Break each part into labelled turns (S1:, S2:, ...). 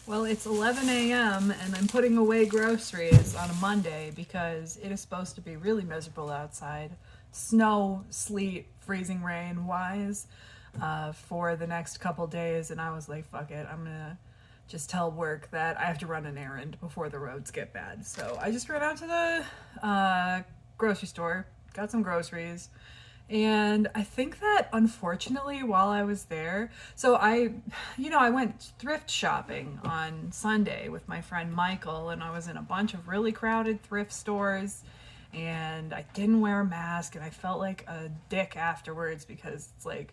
S1: Well, it's 11 a.m. and I'm putting away groceries on a Monday because it is supposed to be really miserable outside. Snow, sleet, freezing rain wise for the next couple days. And I was like, fuck it. I'm going to just tell work that I have to run an errand before the roads get bad. So I just ran out to the grocery store, got some groceries. And I think that unfortunately, while I was there, so I went thrift shopping on Sunday with my friend Michael, and I was in a bunch of really crowded thrift stores, and I didn't wear a mask, and I felt like a dick afterwards because it's like,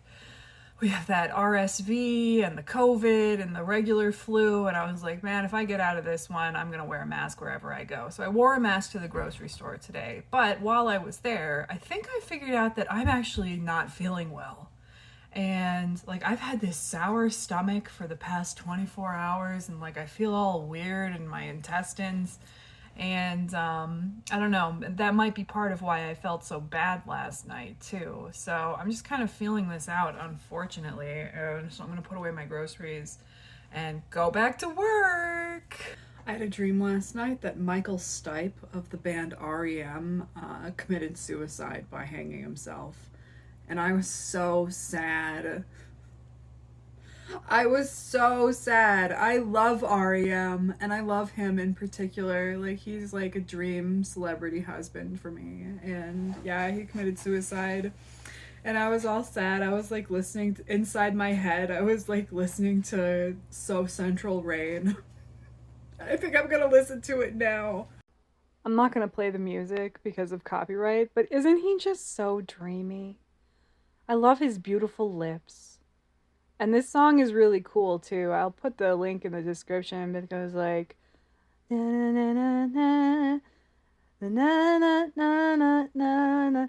S1: we have that RSV and the COVID and the regular flu. And I was like, man, if I get out of this one, I'm going to wear a mask wherever I go. So I wore a mask to the grocery store today. But while I was there, I think I figured out that I'm actually not feeling well. And like, I've had this sour stomach for the past 24 hours, and like, I feel all weird in my intestines. And I don't know, that might be part of why I felt so bad last night too. So I'm just kind of feeling this out, unfortunately. So I'm gonna put away my groceries and go back to work. I had a dream last night that Michael Stipe of the band REM committed suicide by hanging himself. And I was so sad. I was so sad. I love REM, and I love him in particular. Like, he's like a dream celebrity husband for me. And yeah, he committed suicide. And I was all sad. I was like listening inside my head. I was like listening to So Central Rain. I think I'm gonna listen to it now. I'm not gonna play the music because of copyright, but isn't he just so dreamy? I love his beautiful lips. And this song is really cool too. I'll put the link in the description. It goes like na na na na na na na na na na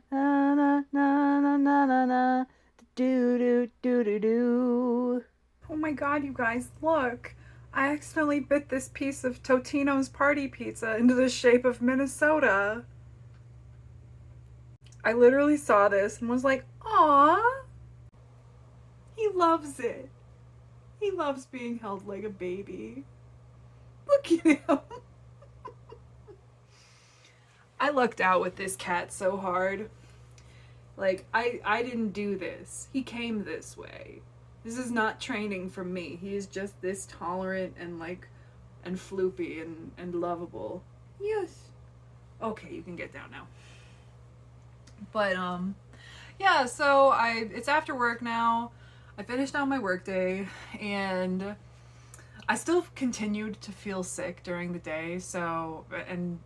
S1: na na na na do do do do do. Oh my god, you guys, look. I accidentally bit this piece of Totino's party pizza into the shape of Minnesota. I literally saw this and was like, "Aw." He loves it. He loves being held like a baby. Look at him. I lucked out with this cat so hard. Like, I didn't do this. He came this way. This is not training from me. He is just this tolerant and like, and floopy and lovable. Yes. Okay, you can get down now. But, yeah, so it's after work now. I finished out my workday, and I still continued to feel sick during the day, so, and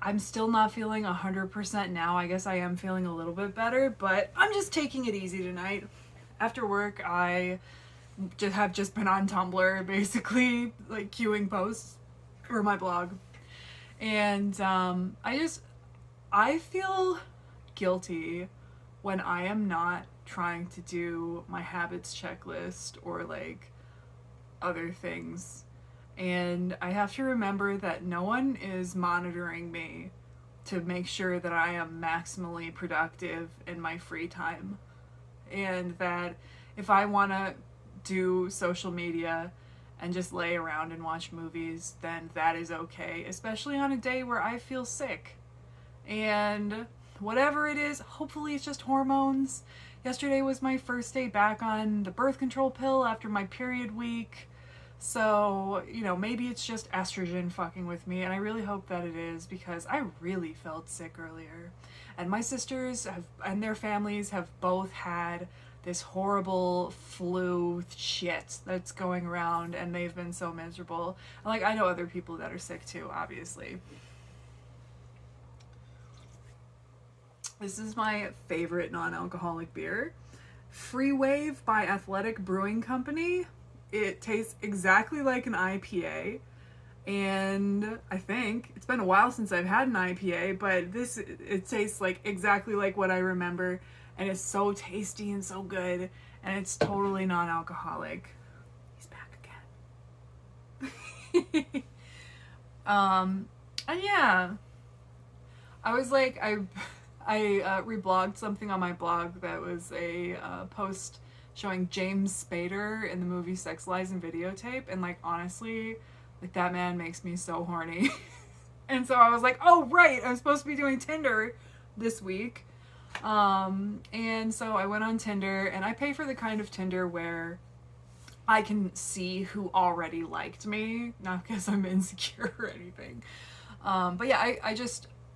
S1: I'm still not feeling 100% now. I guess I am feeling a little bit better, but I'm just taking it easy tonight. After work, I have just been on Tumblr, basically, like, queuing posts for my blog. And I feel guilty when I am not trying to do my habits checklist or like other things. And I have to remember that no one is monitoring me to make sure that I am maximally productive in my free time. And that if I want to do social media and just lay around and watch movies, then that is okay, especially on a day where I feel sick. And whatever it is, hopefully it's just hormones. Yesterday was my first day back on the birth control pill after my period week. So, maybe it's just estrogen fucking with me, and I really hope that it is because I really felt sick earlier. And my sisters and their families have both had this horrible flu shit that's going around, and they've been so miserable. Like, I know other people that are sick too, obviously. This is my favorite non-alcoholic beer. Free Wave by Athletic Brewing Company. It tastes exactly like an IPA. And I think it's been a while since I've had an IPA, but it tastes like exactly like what I remember. And it's so tasty and so good. And it's totally non-alcoholic. He's back again. And yeah. I was like, I reblogged something on my blog that was a post showing James Spader in the movie Sex, Lies, and Videotape. And like, honestly, like that man makes me so horny. And so I was like, oh, right, I'm supposed to be doing Tinder this week. And so I went on Tinder, and I pay for the kind of Tinder where I can see who already liked me, not because I'm insecure or anything. But yeah,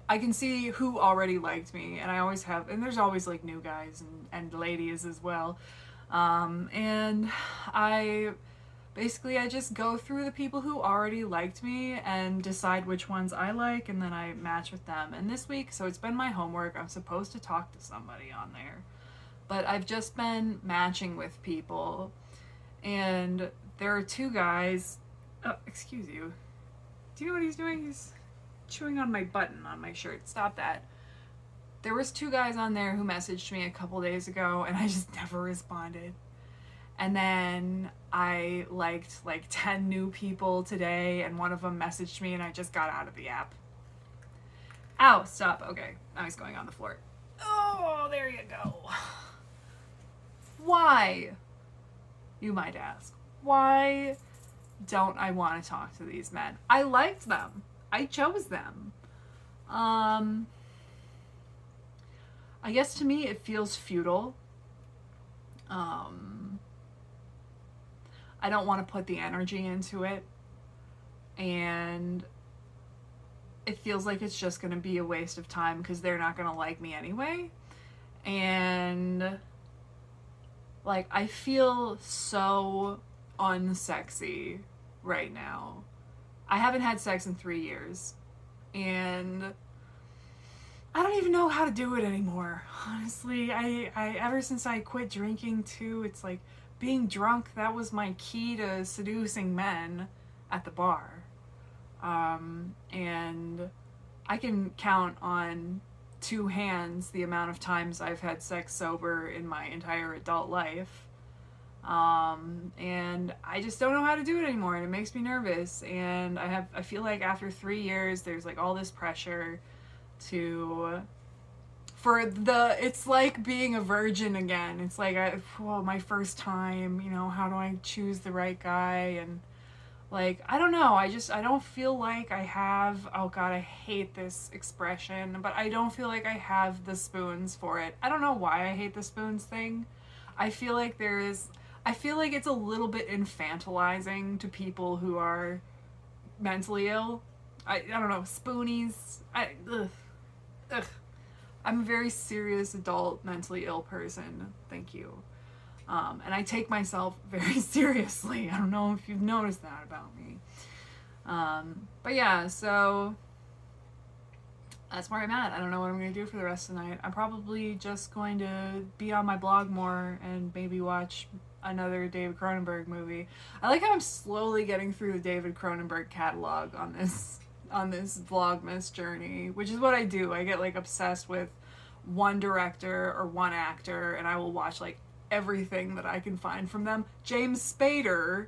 S1: I can see who already liked me, and I always have, and there's always like new guys and ladies as well. And I just go through the people who already liked me and decide which ones I like, and then I match with them. And this week, so it's been my homework, I'm supposed to talk to somebody on there. But I've just been matching with people, and there are two guys. Oh, excuse you. Do you know what he's doing? He's chewing on my button on my shirt. Stop that. There was two guys on there who messaged me a couple days ago, and I just never responded. And then I liked like 10 new people today, and one of them messaged me, and I just got out of the app. Ow, stop. Okay, now he's going on the floor. Oh, there you go. Why, you might ask, why don't I want to talk to these men? I liked them. I chose them. I guess to me it feels futile. I don't want to put the energy into it, and it feels like it's just going to be a waste of time because they're not going to like me anyway. And like, I feel so unsexy right now. I haven't had sex in 3 years, and I don't even know how to do it anymore. Honestly, I ever since I quit drinking too, it's like being drunk, that was my key to seducing men at the bar. And I can count on 2 hands the amount of times I've had sex sober in my entire adult life. And I just don't know how to do it anymore, and it makes me nervous. And I feel like after 3 years, there's like all this pressure it's like being a virgin again. It's like, my first time, how do I choose the right guy? And like, I don't know. I don't feel like I have, oh God, I hate this expression, but I don't feel like I have the spoons for it. I don't know why I hate the spoons thing. I feel like it's a little bit infantilizing to people who are mentally ill. I don't know, spoonies. Ugh. I'm a very serious adult mentally ill person. Thank you. And I take myself very seriously. I don't know if you've noticed that about me. But yeah, so that's where I'm at. I don't know what I'm going to do for the rest of the night. I'm probably just going to be on my blog more and maybe watch another David Cronenberg movie. I like how I'm slowly getting through the David Cronenberg catalog on this VLOGMAS journey, which is what I do. I get like obsessed with one director or one actor, and I will watch like everything that I can find from them. James Spader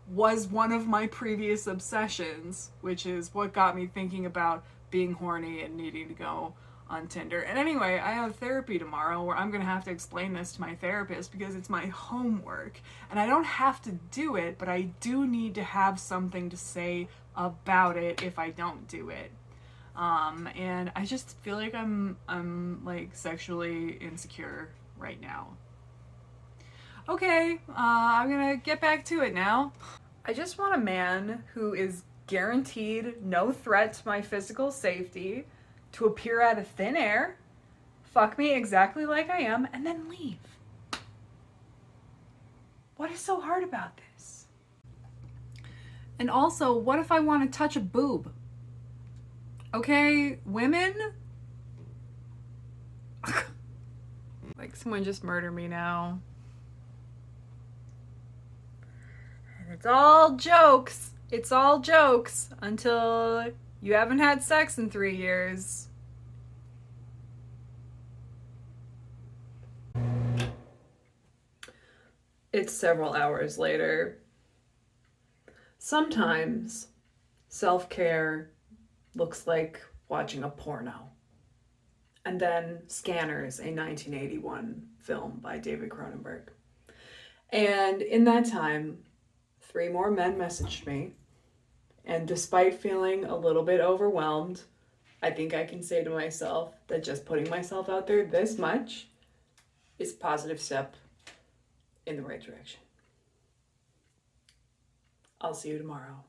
S1: was one of my previous obsessions, which is what got me thinking about being horny and needing to go on Tinder. And anyway, I have therapy tomorrow where I'm going to have to explain this to my therapist because it's my homework. And I don't have to do it, but I do need to have something to say about it if I don't do it. And I just feel like I'm like sexually insecure right now. Okay, I'm gonna get back to it now. I just want a man who is guaranteed no threat to my physical safety, to appear out of thin air, fuck me exactly like I am, and then leave. What is so hard about this? And also, what if I want to touch a boob? Okay, women? Like, someone just murder me now. And it's all jokes. It's all jokes until you haven't had sex in 3 years. It's several hours later. Sometimes self-care looks like watching a porno. And then Scanners, a 1981 film by David Cronenberg. And in that time, 3 more men messaged me. And despite feeling a little bit overwhelmed, I think I can say to myself that just putting myself out there this much is a positive step in the right direction. I'll see you tomorrow.